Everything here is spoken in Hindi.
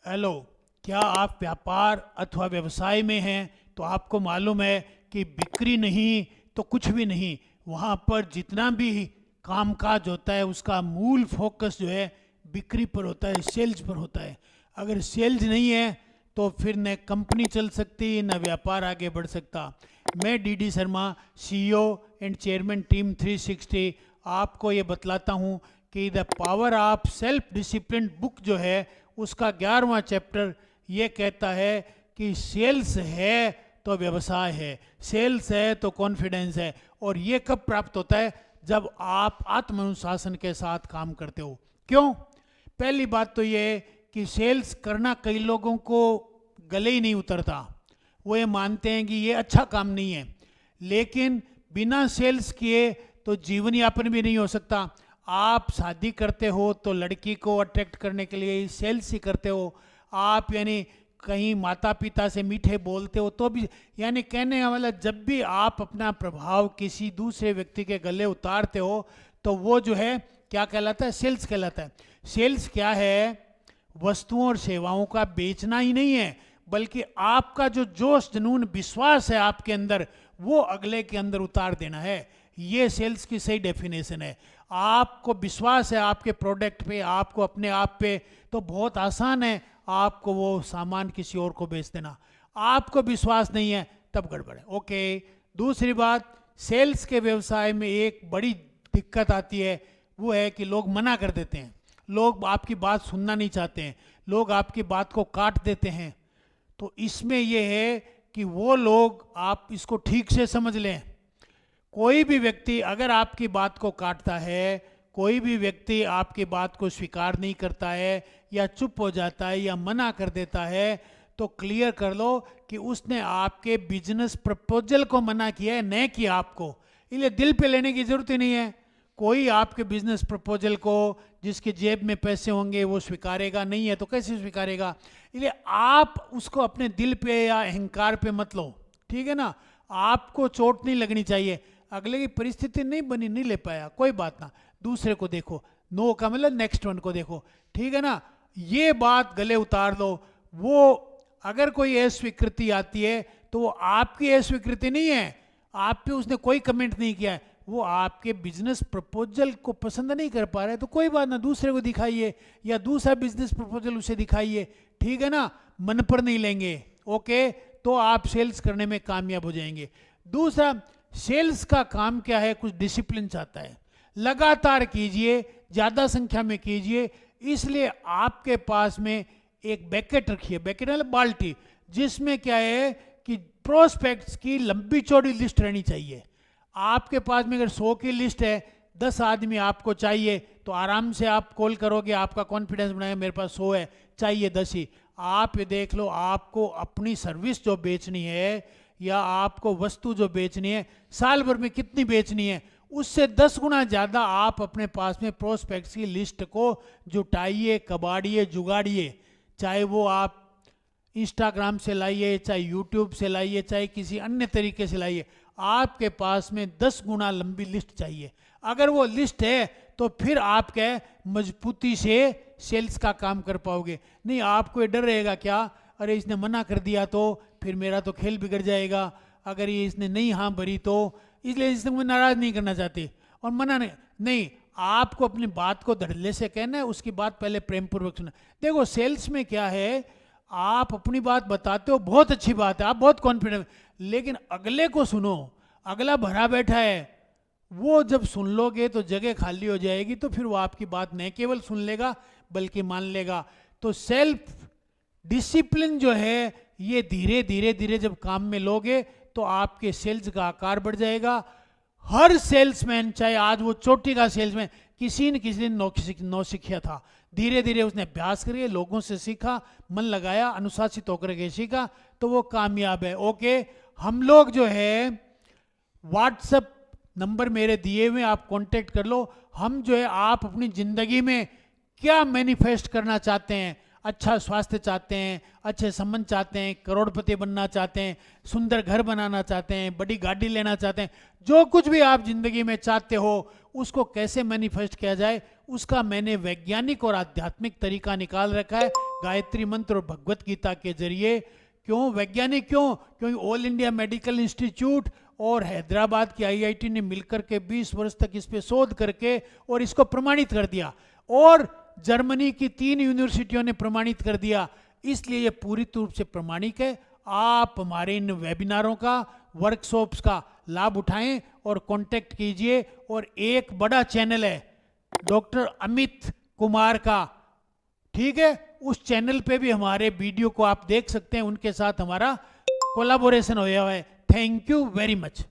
हेलो, क्या आप व्यापार अथवा व्यवसाय में हैं तो आपको मालूम है कि बिक्री नहीं तो कुछ भी नहीं। वहाँ पर जितना भी कामकाज होता है उसका मूल फोकस जो है बिक्री पर होता है, सेल्स पर होता है। अगर सेल्स नहीं है तो फिर न कंपनी चल सकती न व्यापार आगे बढ़ सकता। मैं DD Sharma, CEO and chairman team 360 आपको ये बतलाता हूँ कि the power of self discipline book जो है उसका 11वां चैप्टर ये कहता है कि सेल्स है तो व्यवसाय है, सेल्स है तो कॉन्फिडेंस है। और ये कब प्राप्त होता है? जब आप आत्मानुशासन के साथ काम करते हो। क्यों? पहली बात तो ये कि सेल्स करना कई लोगों को गले ही नहीं उतरता। वो ये मानते हैं कि ये अच्छा काम नहीं है। लेकिन बिना सेल्स किए तो जीवन यापन भी नहीं हो सकता। आप शादी करते हो तो लड़की को अट्रैक्ट करने के लिए सेल्स ही करते हो। आप यानी कहीं माता पिता से मीठे बोलते हो तो भी, यानी कहने का मतलब जब भी आप अपना प्रभाव किसी दूसरे व्यक्ति के गले उतारते हो तो वो जो है क्या कहलाता है? सेल्स कहलाता है। सेल्स क्या है? वस्तुओं और सेवाओं का बेचना ही नहीं है, बल्कि आपका जो जोश जुनून विश्वास है आपके अंदर, वो अगले के अंदर उतार देना है। ये सेल्स की सही डेफिनेशन है। आपको विश्वास है आपके प्रोडक्ट पे, आपको अपने आप पे, तो बहुत आसान है आपको वो सामान किसी और को बेच देना। आपको विश्वास नहीं है तब गड़बड़ है। ओके। दूसरी बात, सेल्स के व्यवसाय में एक बड़ी दिक्कत आती है, वो है कि लोग मना कर देते हैं। लोग आपकी बात सुनना नहीं चाहते हैं, लोग आपकी बात को काट देते हैं। तो इसमें यह है कि वो लोग, आप इसको ठीक से समझ लें, कोई भी व्यक्ति अगर आपकी बात को काटता है, कोई भी व्यक्ति आपकी बात को स्वीकार नहीं करता है या चुप हो जाता है या मना कर देता है, तो क्लियर कर लो कि उसने आपके बिजनेस प्रपोजल को मना किया है, न कि आपको। इसलिए दिल पे लेने की जरूरत ही नहीं है। कोई आपके बिजनेस प्रपोजल को, जिसकी जेब में पैसे होंगे, वो स्वीकारेगा नहीं है तो कैसे स्वीकारेगा? इसलिए आप उसको अपने दिल पे या अहंकार पे मत लो, ठीक है ना। आपको चोट नहीं लगनी चाहिए। अगले की परिस्थिति नहीं बनी, नहीं ले पाया, कोई बात ना, दूसरे को देखो। नो का मतलब नेक्स्ट वन को देखो, ठीक है ना। ये बात गले उतार दो। वो अगर कोई अस्वीकृति आती है तो वो आपकी अस्वीकृति नहीं है, आप पे उसने कोई कमेंट नहीं किया है, वो आपके बिजनेस प्रपोजल को पसंद नहीं कर पा रहे, तो कोई बात ना, दूसरे को दिखाइए या दूसरा बिजनेस प्रपोजल उसे दिखाइए, ठीक है ना। मन पर नहीं लेंगे, ओके, तो आप सेल्स करने में कामयाब हो जाएंगे। दूसरा, सेल्स का काम क्या है? कुछ डिसिप्लिन चाहता है। लगातार कीजिए, ज़्यादा संख्या में कीजिए। इसलिए आपके पास में एक बैकेट रखिए, बैकेट मतलब बाल्टी, जिसमें क्या है कि प्रोस्पेक्ट्स की लंबी चौड़ी लिस्ट रहनी चाहिए। आपके पास में अगर 100 की लिस्ट है, 10 आदमी आपको चाहिए, तो आराम से आप कॉल करोगे, आपका कॉन्फिडेंस बनाएगा, मेरे पास 100 है, चाहिए 10 ही। आप ये देख लो, आपको अपनी सर्विस जो बेचनी है या आपको वस्तु जो बेचनी है, साल भर में कितनी बेचनी है, उससे 10 गुना ज़्यादा आप अपने पास में प्रोस्पेक्ट्स की लिस्ट को जुटाइए, कबाड़िए, जुगाड़िए। चाहे वो आप इंस्टाग्राम से लाइए, चाहे यूट्यूब से लाइए, चाहे किसी अन्य तरीके से लाइए, आपके पास में 10 गुना लंबी लिस्ट चाहिए। अगर वो लिस्ट है तो फिर आप क्या मजबूती से सेल्स का काम कर पाओगे। नहीं, आपको ये डर रहेगा, क्या अरे इसने मना कर दिया तो फिर मेरा तो खेल बिगड़ जाएगा, अगर ये इसने नहीं हाँ भरी तो, इसलिए इसने मैं नाराज नहीं करना चाहती और मना नहीं। आपको अपनी बात को धड़ल्ले से कहना है, उसकी बात पहले प्रेम पूर्वक सुना। देखो, सेल्स में क्या है, आप अपनी बात बताते हो, बहुत अच्छी बात है, आप बहुत कॉन्फिडेंट, लेकिन अगले को सुनो। अगला भरा बैठा है, वो जब सुन लोगे तो जगह खाली हो जाएगी, तो फिर वो आपकी बात नहीं केवल सुन लेगा बल्कि मान लेगा। तो सेल्फ डिसिप्लिन जो है, ये धीरे धीरे धीरे जब काम में लोगे तो आपके सेल्स का आकार बढ़ जाएगा। हर सेल्समैन, चाहे आज वो चोटी का सेल्समैन, किसी न किसी दिन नौसिखिया था, धीरे धीरे उसने अभ्यास करके लोगों से सीखा, मन लगाया, अनुशासित होकर के सीखा, तो वो कामयाब है। ओके, हम लोग जो है, व्हाट्सएप नंबर मेरे दिए हुए, आप कांटेक्ट कर लो। हम जो है, आप अपनी ज़िंदगी में क्या मैनिफेस्ट करना चाहते हैं, अच्छा स्वास्थ्य चाहते हैं, अच्छे संबंध चाहते हैं, करोड़पति बनना चाहते हैं, सुंदर घर बनाना चाहते हैं, बड़ी गाड़ी लेना चाहते हैं, जो कुछ भी आप जिंदगी में चाहते हो, उसको कैसे मैनिफेस्ट किया जाए, उसका मैंने वैज्ञानिक और आध्यात्मिक तरीका निकाल रखा है। गायत्री मंत्र और भगवत गीता के जरिए। क्यों वैज्ञानिक, क्यों? क्योंकि ऑल इंडिया मेडिकल इंस्टीट्यूट और हैदराबाद की आईआईटी ने मिलकर के 20 वर्ष तक इस पे शोध करके और इसको प्रमाणित कर दिया, और जर्मनी की 3 यूनिवर्सिटियों ने प्रमाणित कर दिया। इसलिए ये पूरी रूप से प्रमाणिक है। आप हमारे इन वेबिनारों का, वर्कशॉप्स का लाभ उठाएं और कांटेक्ट कीजिए। और एक बड़ा चैनल है डॉक्टर अमित कुमार का, ठीक है, उस चैनल पे भी हमारे वीडियो को आप देख सकते हैं, उनके साथ हमारा कोलैबोरेशन होया हुआ है। Thank you very much.